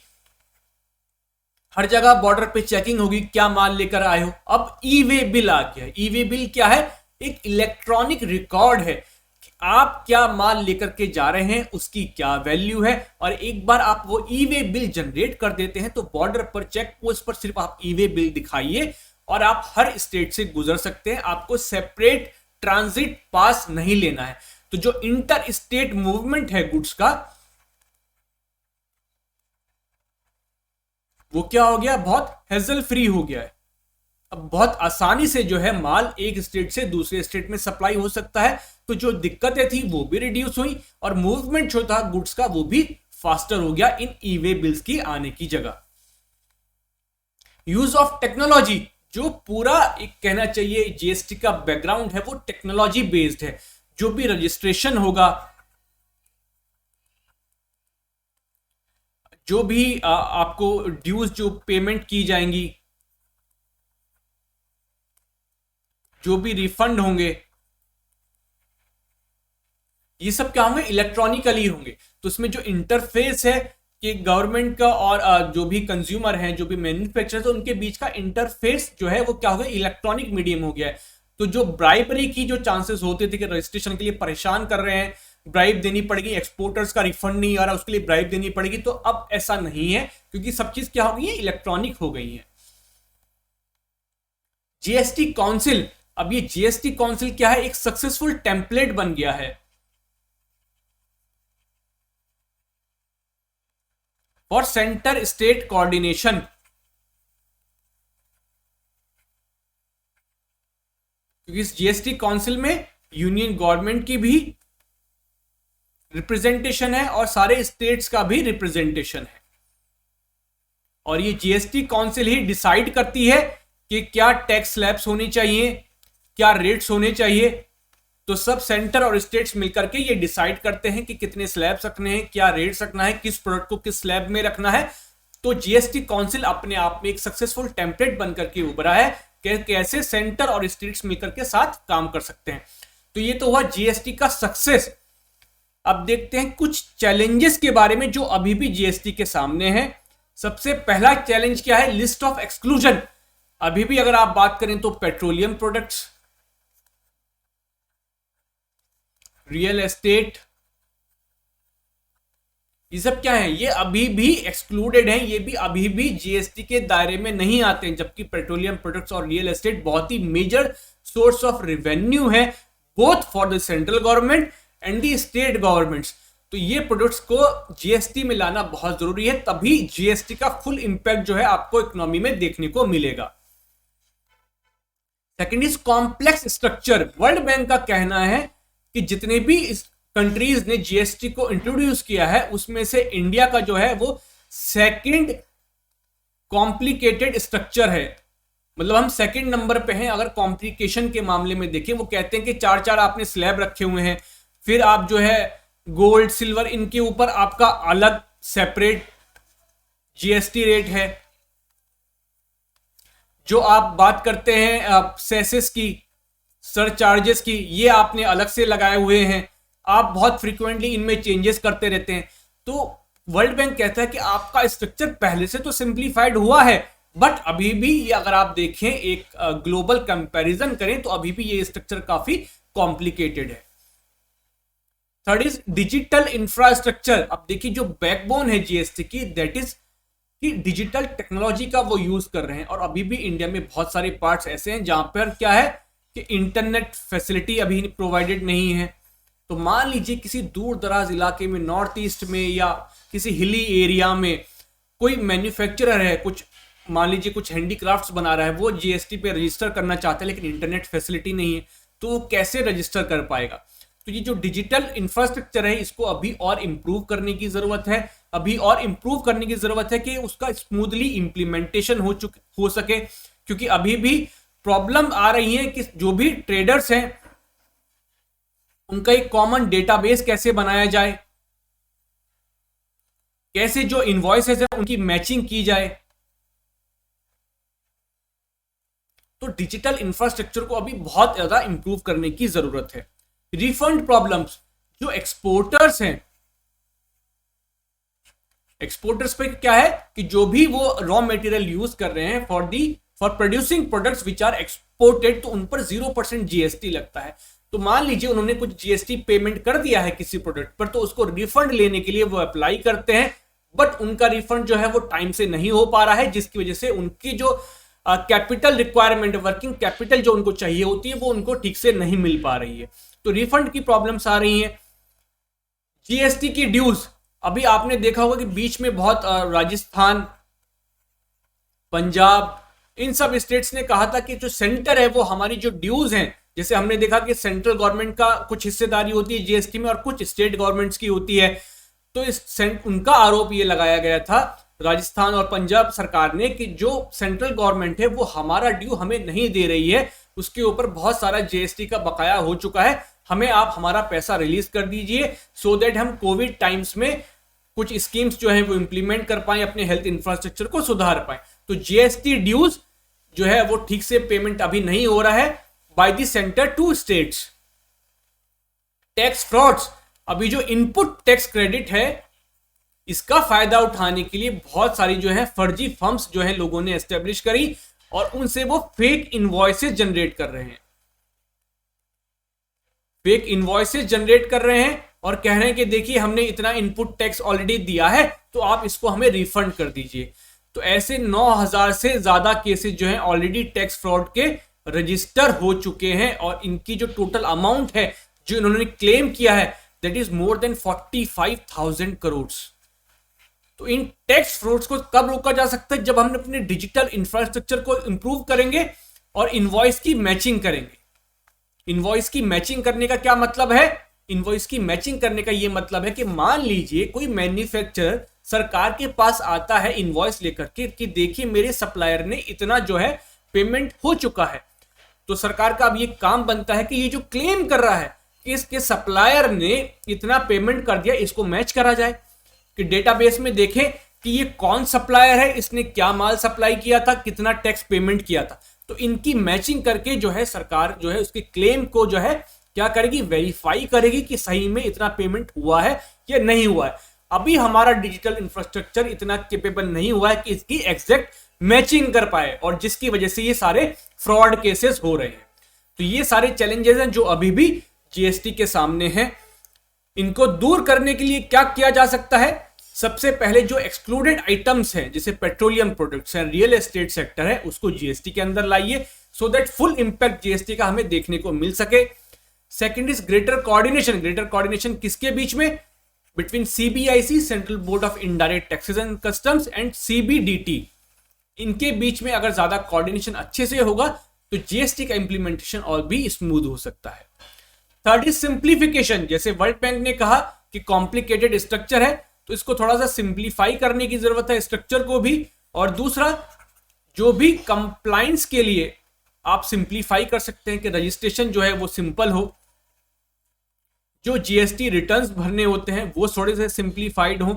हर जगह बॉर्डर पे चेकिंग होगी, क्या माल लेकर आए हो। अब ई वे बिल आ गया। ई वे बिल क्या है, एक इलेक्ट्रॉनिक रिकॉर्ड है कि आप क्या माल लेकर के जा रहे हैं, उसकी क्या वैल्यू है। और एक बार आप वो ई वे बिल जनरेट कर देते हैं तो बॉर्डर पर, चेक पोस्ट पर सिर्फ आप ई वे बिल दिखाइए और आप हर स्टेट से गुजर सकते हैं। आपको सेपरेट ट्रांजिट पास नहीं लेना है। तो जो इंटर स्टेट मूवमेंट है गुड्स का, वो क्या हो गया, बहुत हेजल फ्री हो गया है। अब बहुत आसानी से जो है माल एक स्टेट से दूसरे स्टेट में सप्लाई हो सकता है। तो जो दिक्कतें थी वो भी रिड्यूस हुई और मूवमेंट जो था गुड्स का वो भी फास्टर हो गया इन ई वे बिल्स की आने की जगह। यूज ऑफ टेक्नोलॉजी, जो पूरा एक कहना चाहिए जीएसटी का बैकग्राउंड है वो टेक्नोलॉजी बेस्ड है। जो भी रजिस्ट्रेशन होगा, जो भी आपको ड्यूज जो पेमेंट की जाएंगी, जो भी रिफंड होंगे, ये सब क्या होंगे, इलेक्ट्रॉनिकली होंगे। तो इसमें जो इंटरफेस है कि गवर्नमेंट का और जो भी कंज्यूमर हैं, जो भी मैन्युफैक्चरर्स है, उनके बीच का इंटरफेस जो है वो क्या हो गया, इलेक्ट्रॉनिक मीडियम हो गया है। तो जो ब्राइबरी की जो चांसेस होते थे कि रजिस्ट्रेशन के लिए परेशान कर रहे हैं, ब्राइब देनी पड़ेगी, एक्सपोर्टर्स का रिफंड नहीं आ रहा उसके लिए ब्राइब देनी पड़ेगी, तो अब ऐसा नहीं है क्योंकि सब चीज क्या हो गई है, इलेक्ट्रॉनिक हो गई है। जीएसटी काउंसिल, अब ये जीएसटी काउंसिल क्या है, एक सक्सेसफुल टेम्पलेट बन गया है फॉर सेंटर स्टेट कोऑर्डिनेशन। क्योंकि इस जीएसटी काउंसिल में यूनियन गवर्नमेंट की भी रिप्रेजेंटेशन है और सारे स्टेट्स का भी रिप्रेजेंटेशन है। और ये जीएसटी काउंसिल ही डिसाइड करती है कि क्या टैक्स स्लैब्स होनी चाहिए, क्या रेट्स होने चाहिए। तो सब सेंटर और स्टेट्स मिलकर के ये डिसाइड करते हैं कि कितने स्लैब्स रखने हैं, क्या रेट्स रखना है, किस प्रोडक्ट को किस स्लैब में रखना है। तो जीएसटी काउंसिल अपने आप में एक सक्सेसफुल टेम्पलेट बनकर के उभरा है कि कैसे सेंटर और स्टेट्स मिलकर के साथ काम कर सकते हैं। तो ये तो हुआ जीएसटी का सक्सेस। अब देखते हैं कुछ चैलेंजेस के बारे में जो अभी भी जीएसटी के सामने हैं। सबसे पहला चैलेंज क्या है, लिस्ट ऑफ एक्सक्लूजन। अभी भी अगर आप बात करें तो पेट्रोलियम प्रोडक्ट्स, रियल एस्टेट, ये सब क्या है, ये अभी भी एक्सक्लूडेड हैं, ये भी अभी भी जीएसटी के दायरे में नहीं आते हैं। जबकि पेट्रोलियम प्रोडक्ट्स और रियल एस्टेट बहुत ही मेजर सोर्स ऑफ रेवेन्यू है both for the central government and the state governments. तो ये प्रोडक्ट्स को जीएसटी में लाना बहुत जरूरी है, तभी जीएसटी का फुल इंपैक्ट जो है आपको इकोनॉमी में देखने को मिलेगा। Second is complex structure. World bank का कहना है कि जितने भी कंट्रीज ने जीएसटी को इंट्रोड्यूस किया है उसमें से इंडिया का जो है वो सेकंड कॉम्प्लिकेटेड स्ट्रक्चर है। मतलब हम सेकंड नंबर पे हैं अगर कॉम्प्लिकेशन के मामले में देखें। वो कहते हैं कि चार चार आपने स्लैब रखे हुए हैं, फिर आप जो है गोल्ड सिल्वर इनके ऊपर आपका अलग सेपरेट जीएसटी रेट है। जो आप बात करते हैं सेसेस की, सरचार्जेस की, ये आपने अलग से लगाए हुए हैं। आप बहुत फ्रीक्वेंटली इनमें चेंजेस करते रहते हैं। तो वर्ल्ड बैंक कहता है कि आपका स्ट्रक्चर पहले से तो सिंप्लीफाइड हुआ है, बट अभी भी ये अगर आप देखें एक ग्लोबल कंपैरिजन करें तो अभी भी ये स्ट्रक्चर काफी कॉम्प्लिकेटेड है। Third is digital infrastructure. अब देखिए जो बैकबोन है जीएसटी की, दैट इज कि डिजिटल टेक्नोलॉजी का वो यूज कर रहे हैं। और अभी भी इंडिया में बहुत सारे पार्ट्स ऐसे हैं जहां पर क्या है कि इंटरनेट फैसिलिटी अभी प्रोवाइडेड नहीं है। तो मान लीजिए किसी दूर दराज इलाके में, नॉर्थ ईस्ट में या किसी हिली एरिया में कोई मैन्युफैक्चरर है, कुछ मान लीजिए कुछ हैंडीक्राफ्ट्स बना रहा है, वो जीएसटी पे रजिस्टर करना चाहता है लेकिन इंटरनेट फैसिलिटी नहीं है, तो वो कैसे रजिस्टर कर पाएगा। तो ये जो डिजिटल इंफ्रास्ट्रक्चर है इसको अभी और इंप्रूव करने की जरूरत है। अभी और इंप्रूव करने की जरूरत है कि उसका स्मूथली इंप्लीमेंटेशन हो सके, क्योंकि अभी भी प्रॉब्लम आ रही है कि जो भी ट्रेडर्स हैं उनका एक कॉमन डेटाबेस कैसे बनाया जाए, कैसे जो इनवॉइसेस है उनकी मैचिंग की जाए। तो डिजिटल इंफ्रास्ट्रक्चर को अभी बहुत ज्यादा इंप्रूव करने की जरूरत है। रिफंड प्रॉब्लम्स, जो एक्सपोर्टर्स हैं, एक्सपोर्टर्स पे क्या है कि जो भी वो रॉ मटेरियल यूज कर रहे हैं for producing products which are exported, तो उन पर 0% जीएसटी लगता है। तो मान लीजिए उन्होंने कुछ जीएसटी पेमेंट कर दिया है किसी प्रोडक्ट पर, तो उसको रिफंड लेने के लिए वो अप्लाई करते हैं, बट उनका रिफंड जो है वो टाइम से नहीं हो पा रहा है, जिसकी वजह से उनकी जो कैपिटल रिक्वायरमेंट, वर्किंग कैपिटल जो उनको चाहिए होती है, वो उनको ठीक से नहीं मिल पा रही है। तो रिफंड की प्रॉब्लम्स आ रही हैं। जीएसटी की ड्यूज, अभी आपने देखा होगा कि बीच में बहुत राजस्थान, पंजाब, इन सब स्टेट्स ने कहा था कि जो सेंटर है वो हमारी जो ड्यूज हैं, जैसे हमने देखा कि सेंट्रल गवर्नमेंट का कुछ हिस्सेदारी होती है जीएसटी में और कुछ स्टेट गवर्नमेंट्स की होती है, तो उनका आरोप ये लगाया गया था राजस्थान और पंजाब सरकार ने कि जो सेंट्रल गवर्नमेंट है वो हमारा ड्यू हमें नहीं दे रही है, उसके ऊपर बहुत सारा जीएसटी का बकाया हो चुका है, हमें आप हमारा पैसा रिलीज कर दीजिए सो दैट हम कोविड टाइम्स में कुछ स्कीम्स जो है वो इंप्लीमेंट कर पाए, अपने हेल्थ इंफ्रास्ट्रक्चर को सुधार पाए। तो जीएसटी ड्यूज जो है वो ठीक से पेमेंट अभी नहीं हो रहा है by the centre to states. Tax frauds, अभी जो इनपुट टैक्स क्रेडिट है इसका फायदा उठाने के लिए बहुत सारी जो है फर्जी फर्म्स जो है लोगों ने एस्टेब्लिश करी और उनसे वो फेक इनवॉइसेस जनरेट कर रहे हैं, फेक इनवॉइसेस जनरेट कर रहे हैं और कह रहे हैं कि देखिए हमने इतना इनपुट टैक्स ऑलरेडी दिया है तो आप इसको हमें रिफंड कर दीजिए। तो ऐसे 9000 से ज्यादा केसेस जो हैं ऑलरेडी टैक्स फ्रॉड के रजिस्टर हो चुके हैं और इनकी जो टोटल अमाउंट है जो इन्होंने क्लेम किया है that is more than 45,000 crore. तो इन टैक्स फ्रॉड्स को कब रोका जा सकता है? जब हम अपने डिजिटल इंफ्रास्ट्रक्चर को इंप्रूव करेंगे और इनवॉइस की मैचिंग करेंगे। इनवॉइस की मैचिंग करने का क्या मतलब है? इनवॉइस की मैचिंग करने का यह मतलब है कि मान लीजिए कोई मैन्युफैक्चरर सरकार के पास आता है इनवॉइस लेकर के कि देखिए मेरे सप्लायर ने इतना जो है पेमेंट हो चुका है, तो सरकार का अब ये काम बनता है कि ये जो क्लेम कर रहा है कि इसके सप्लायर ने इतना पेमेंट कर दिया, इसको मैच करा जाए कि डेटाबेस में देखें कि ये कौन सप्लायर है, इसने क्या माल सप्लाई किया था, कितना टैक्स पेमेंट किया था। तो इनकी मैचिंग करके जो है सरकार जो है उसके क्लेम को जो है क्या करेगी, वेरीफाई करेगी कि सही में इतना पेमेंट हुआ है या नहीं हुआ है। अभी हमारा डिजिटल इंफ्रास्ट्रक्चर इतना कैपेबल नहीं हुआ है कि इसकी एग्जैक्ट मैचिंग कर पाए और जिसकी वजह से ये सारे फ्रॉड केसेस हो रहे हैं। तो ये सारे चैलेंजेस हैं जो अभी भी जीएसटी के सामने हैं। इनको दूर करने के लिए क्या किया जा सकता है? सबसे पहले जो एक्सक्लूडेड आइटम्स हैं जैसे पेट्रोलियम प्रोडक्ट्स हैं, रियल एस्टेट सेक्टर है, उसको जीएसटी के अंदर लाइए so that full impact GST का हमें देखने को मिल सके। Second is greater coordination. Greater coordination किसके बीच में? Between CBIC, central board of indirect taxes and customs, and CBDT. इनके बीच में अगर ज्यादा कोऑर्डिनेशन अच्छे से होगा तो जीएसटी का इंप्लीमेंटेशन और भी स्मूथ हो सकता है। Third is simplification. जैसे वर्ल्ड बैंक ने कहा कि कॉम्प्लिकेटेड स्ट्रक्चर है तो इसको थोड़ा सा सिंप्लीफाई करने की जरूरत है स्ट्रक्चर को भी। और दूसरा, जो भी कंप्लायंस के लिए आप सिंप्लीफाई कर सकते हैं कि रजिस्ट्रेशन जो है वो सिंपल हो, जो जीएसटी रिटर्न्स भरने होते हैं वो थोड़े से सिंप्लीफाइड हो।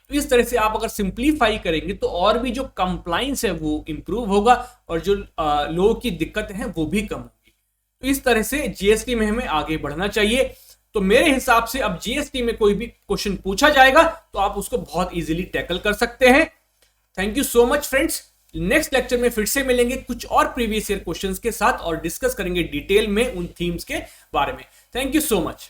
तो इस तरह से आप अगर सिंप्लीफाई करेंगे तो और भी जो कंप्लायंस है वो इंप्रूव होगा और जो लोगों की दिक्कतें हैं वो भी कम होगी। तो इस तरह से जीएसटी में हमें आगे बढ़ना चाहिए। तो मेरे हिसाब से अब जीएसटी में कोई भी क्वेश्चन पूछा जाएगा तो आप उसको बहुत इजीली टैकल कर सकते हैं। Thank you so much friends. Next lecture में फिर से मिलेंगे कुछ और प्रीवियस ईयर क्वेश्चंस के साथ और डिस्कस करेंगे डिटेल में उन थीम्स के बारे में। Thank you so much.